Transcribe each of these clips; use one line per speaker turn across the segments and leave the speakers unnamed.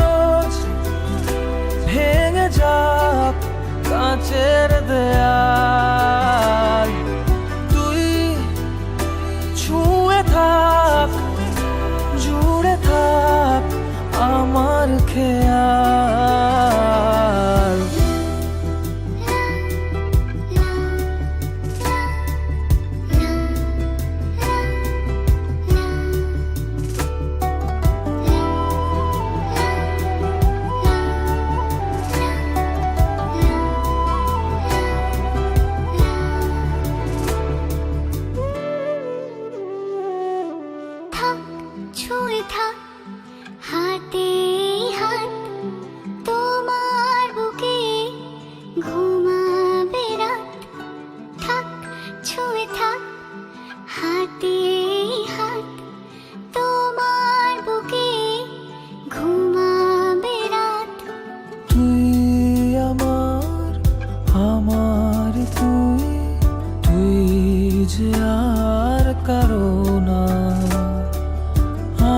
রোজ ভেঙে যাক কাঁচের দেয়াল, তুই ছুঁয়ে থাক, জুড়ে থাক আমার খেয়াল।
ছুঁয়ে থাক হাতে হাত তোমার বুকে, ঘুমাবে রাত। থাক ছুঁয়ে থাক হাতে হাত তোমার বুকে, ঘুমাবে রাত।
তুই আমার, আমার তুই, তুই যে আর কারো না।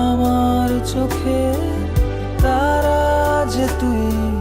আমার চোখে তারা যে তুই।